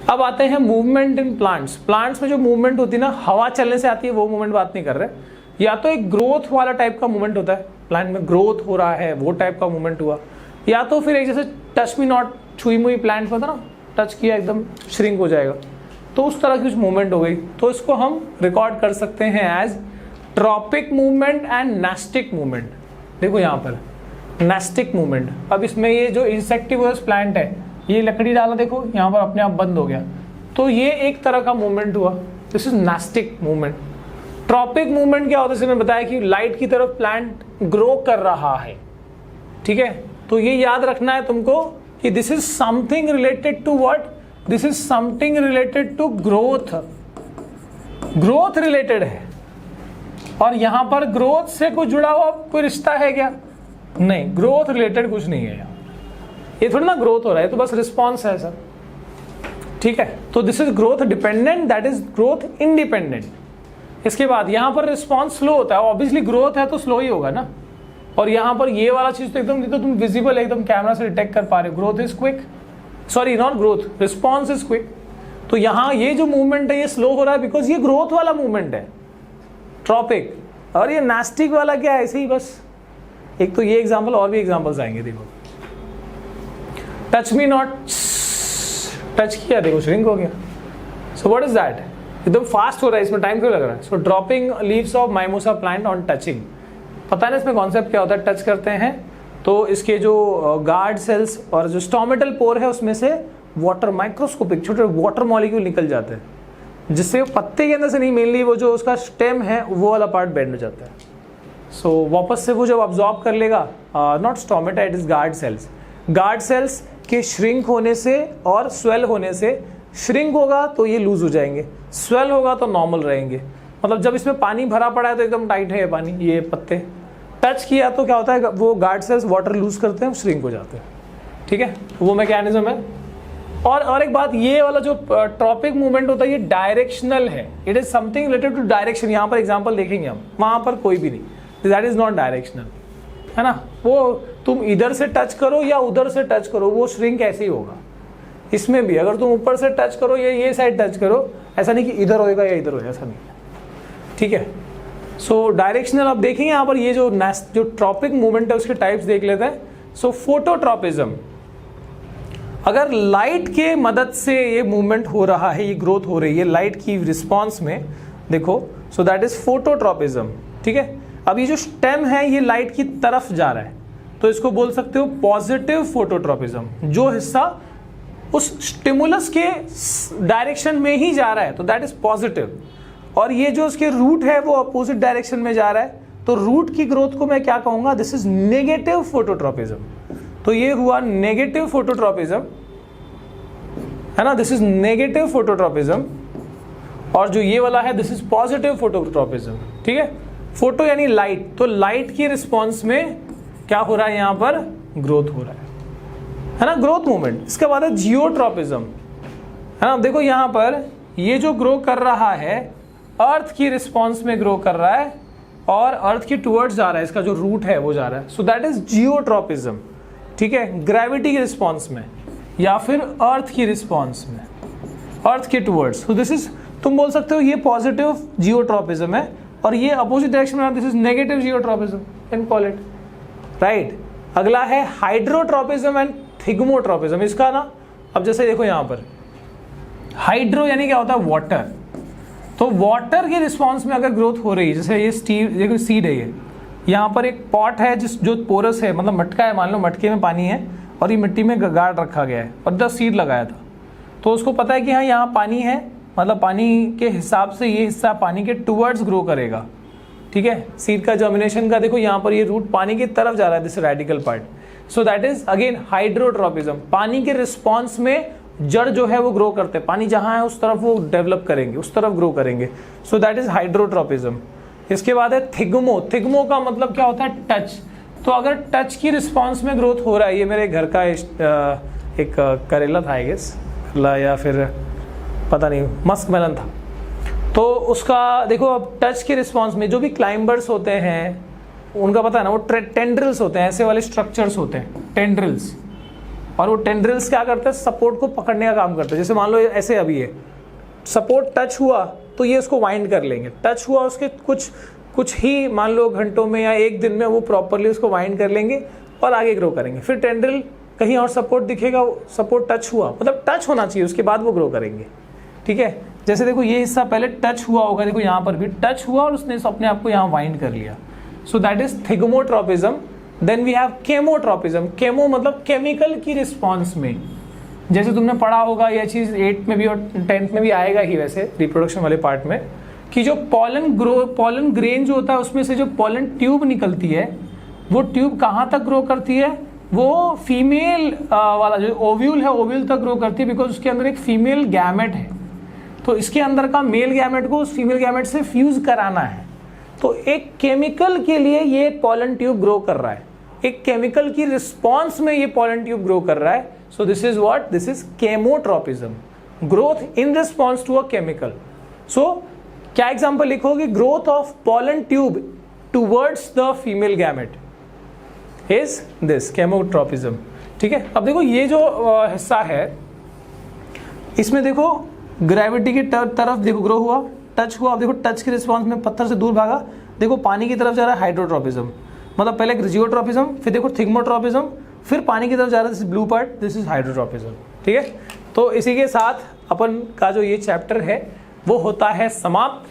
अब आते हैं मूवमेंट इन प्लांट्स। प्लांट्स में जो मूवमेंट होती है ना, हवा चलने से आती है, वो मूवमेंट बात नहीं कर रहे। या तो एक ग्रोथ वाला टाइप का मूवमेंट होता है, प्लांट में ग्रोथ हो रहा है वो टाइप का मूवमेंट हुआ, या तो फिर एक जैसे टच मी नॉट, छुई मुई प्लांट होता ना, टच किया एकदम श्रिंक हो जाएगा, तो उस तरह की कुछ मूवमेंट हो गई, तो इसको हम रिकॉर्ड कर सकते हैं as tropic movement and nastic movement. देखो यहाँ पर नेस्टिक मूवमेंट। अब इसमें ये जो इंसेक्टिवोरस प्लांट है, ये लकड़ी डाला, देखो यहाँ पर अपने आप बंद हो गया, तो ये एक तरह का मूवमेंट हुआ, this is nastic movement. Tropic movement क्या होता है, जैसे मैं बताया कि लाइट की तरफ प्लांट ग्रो कर रहा है, ठीक है, तो ये याद रखना है तुमको कि this is something related to what, this is something related to growth, growth related है। और यहां पर ग्रोथ से कुछ जुड़ा हुआ कोई रिश्ता है क्या? नहीं, ग्रोथ रिलेटेड कुछ नहीं है यहाँ, ये थोड़ी ना ग्रोथ हो रहा है, तो बस रिस्पॉन्स है सर, ठीक है। तो this is growth dependent, that is growth independent. इसके बाद यहाँ पर रिस्पॉन्स स्लो होता है, ऑब्वियसली ग्रोथ है तो स्लो ही होगा ना। और यहाँ पर ये वाला चीज तो एकदम, तो तुम विजिबल एकदम कैमरा से डिटेक्ट कर पा रहे हो, growth is quick, sorry not growth, response is quick. तो यहाँ ये जो मूवमेंट है ये स्लो हो रहा है बिकॉज ये ग्रोथ वाला मूवमेंट है, ट्रॉपिक। और ये नास्टिक वाला क्या है, ऐसे ही बस। एक तो ये एग्जाम्पल, और भी एग्जाम्पल्स आएंगे, देखो टच मी नॉट, टच किया देखो श्रिंक हो गया। सो व्हाट इज दैट, एकदम फास्ट हो रहा है, इसमें टाइम क्यों लग रहा है? So dropping leaves of mimosa plant on touching. पता नहीं इसमें कॉन्सेप्ट क्या होता है, टच करते हैं तो इसके जो गार्ड सेल्स और जो स्टोमेटल पोर है उसमें से वाटर, माइक्रोस्कोपिक छोटे वाटर मॉलिक्यूल निकल जाते हैं, जिससे पत्ते के अंदर से नहीं, मेनली वो जो उसका स्टेम है वो वाला पार्ट बेंड हो जाता है। सो वापस से वो जब अब्जॉर्ब कर लेगा, not stomata, it is guard cells. Guard cells के श्रिंक होने से और स्वेल होने से, श्रिंक होगा तो ये लूज हो जाएंगे, स्वेल होगा तो नॉर्मल रहेंगे। मतलब जब इसमें पानी भरा पड़ा है तो एकदम टाइट है ये पानी, ये पत्ते टच किया तो क्या होता है, वो गार्ड सेल्स वाटर लूज करते हैं, श्रिंक हो जाते हैं, ठीक है, वो मैकेनिज्म है। और एक बात, ये वाला जो ट्रॉपिक मूवमेंट होता है ये डायरेक्शनल है, it is something related to direction. यहाँ पर एग्जांपल देखेंगे हम, वहां पर कोई भी नहीं, दैट इज नॉट डायरेक्शनल, है ना। वो तुम इधर से टच करो या उधर से टच करो, वो श्रिंक ऐसे ही होगा। इसमें भी अगर तुम ऊपर से टच करो या ये साइड टच करो, ऐसा नहीं कि इधर होएगा या इधर होएगा, ऐसा नहीं है, ठीक है। सो डायरेक्शनल आप देखेंगे यहाँ पर, ये जो ट्रॉपिक मूवमेंट है उसके टाइप्स देख लेते हैं। सो फोटोट्रॉपिज्म, अगर लाइट के मदद से ये मूवमेंट हो रहा है, ये ग्रोथ हो रही है लाइट की रिस्पॉन्स में, देखो, सो दैट इज फोटोट्रॉपिज्म, ठीक है। अब ये जो स्टेम है ये लाइट की तरफ जा रहा है, तो इसको बोल सकते हो पॉजिटिव फोटोट्रॉपिज्म, जो हिस्सा उस स्टिमुलस के डायरेक्शन में ही जा रहा है, तो दैट इज पॉजिटिव। और ये जो उसके रूट है वो अपोजिट डायरेक्शन में जा रहा है, तो रूट की ग्रोथ को मैं क्या कहूंगा, दिस इज नेगेटिव फोटोट्रॉपिज्म। तो ये हुआ नेगेटिव फोटोट्रॉपिज्म, है ना, दिस इज नेगेटिव फोटोट्रॉपिज्म। और जो ये वाला है दिस इज पॉजिटिव फोटोट्रॉपिज्म, ठीक है। फोटो यानी लाइट, तो लाइट की रिस्पॉन्स में क्या हो रहा है, यहां पर ग्रोथ हो रहा है ना, ग्रोथ मूवमेंट। इसके बाद है जियोट्रॉपिज्म, है ना। देखो यहां पर ये जो ग्रो कर रहा है अर्थ की रिस्पॉन्स में ग्रो कर रहा है और अर्थ की टुवर्ड्स जा रहा है, इसका जो रूट है वो जा रहा है, सो दैट इज जियोट्रॉपिज्म, ठीक है। ग्रेविटी की रिस्पॉन्स में या फिर अर्थ की रिस्पॉन्स में, अर्थ के टुवर्ड्स, सो दिस इज, तुम बोल सकते हो ये पॉजिटिव जियोट्रॉपिज्म है, और ये अपोजिट डायरेक्शन में, this is negative geotropism, can call it, right. अगला है हाइड्रोट्रॉपिज्म एंड थिग्मोट्रॉपिज्म। इसका ना, अब जैसे देखो यहाँ पर हाइड्रो यानी क्या होता है, वाटर, तो वाटर की रिस्पॉन्स में अगर ग्रोथ हो रही है, जैसे ये देखो सीड है, ये यहाँ पर एक पॉट है जो पोरस है, मतलब मटका है, मान लो मटके में पानी है और ये मिट्टी में गाड़ रखा गया है और 10 सीड लगाया था, तो उसको पता है कि हाँ यहाँ पानी है, मतलब पानी के हिसाब से ये हिस्सा पानी के टुवर्ड्स ग्रो करेगा, ठीक है। सीड का जर्मिनेशन का देखो यहाँ पर ये रूट पानी की तरफ जा रहा है, this radical part, so that is again hydrotropism. पानी के रिस्पॉन्स में जड़ जो है वो ग्रो करते हैं, पानी जहां है उस तरफ वो डेवलप करेंगे, उस तरफ ग्रो करेंगे, सो दैट इज हाइड्रोट्रॉपिज्म। इसके बाद है थिग्मो। थिग्मो का मतलब क्या होता है, टच। तो अगर टच की रिस्पॉन्स में ग्रोथ हो रहा है, ये मेरे घर का एक करेला था आई गेस, या फिर पता नहीं मस्क मेलन था, तो उसका देखो अब टच के रिस्पॉन्स में जो भी क्लाइंबर्स होते हैं उनका पता है ना, वो टेंड्रिल्स होते हैं, ऐसे वाले स्ट्रक्चर्स होते हैं टेंड्रिल्स, और वो टेंड्रिल्स क्या करते हैं, सपोर्ट को पकड़ने का काम करते हैं। जैसे मान लो ऐसे अभी है, सपोर्ट टच हुआ तो ये उसको वाइंड कर लेंगे, टच हुआ उसके कुछ ही मान लो घंटों में या एक दिन में वो प्रॉपरली उसको वाइंड कर लेंगे और आगे ग्रो करेंगे। फिर टेंड्रिल कहीं और सपोर्ट दिखेगा, सपोर्ट टच हुआ, मतलब टच होना चाहिए, उसके बाद वो ग्रो करेंगे। ठीक है, जैसे देखो ये हिस्सा पहले टच हुआ होगा, देखो यहाँ पर भी टच हुआ और उसने अपने आप को यहाँ वाइंड कर लिया। So that is thigmotropism. Then we have chemotropism. Chemo मतलब केमिकल की रिस्पॉन्स में, जैसे तुमने पढ़ा होगा यह चीज 8th में भी और 10th में भी आएगा ही वैसे रिप्रोडक्शन वाले पार्ट में, कि जो पॉलन ग्रेन जो होता है उसमें से जो पॉलन ट्यूब निकलती है, वो ट्यूब कहाँ तक ग्रो करती है, वो फीमेल वाला जो ओव्यूल है, ओव्यूल तक ग्रो करती है, बिकॉज उसके अंदर एक फीमेल गैमेट है। तो इसके अंदर का मेल गैमेट को उस फीमेल गैमेट से फ्यूज कराना है। तो एक केमिकल के लिए ये पॉलन ट्यूब ग्रो कर रहा है, एक केमिकल की रिस्पॉन्स में ये पॉलन ट्यूब ग्रो कर रहा है। So this is what, this is chemotropism, growth in response to a chemical. So क्या एग्जांपल लिखोगे, growth of pollen tube towards the female gamete is this chemotropism. ठीक है, अब देखो ये जो हिस्सा है इसमें देखो ग्रेविटी की तरफ देखो ग्रो हुआ, टच हुआ, अब देखो टच के रिस्पॉन्स में पत्थर से दूर भागा, देखो पानी की तरफ जा रहा है, हाइड्रोट्रोपिज्म। मतलब पहले जियोट्रोपिज्म, फिर देखो थिग्मोट्रोपिज्म, फिर पानी की तरफ जा रहा है, this is blue part, this is hydrotropism. ठीक है, तो इसी के साथ अपन का जो ये चैप्टर है वो होता है समाप्त।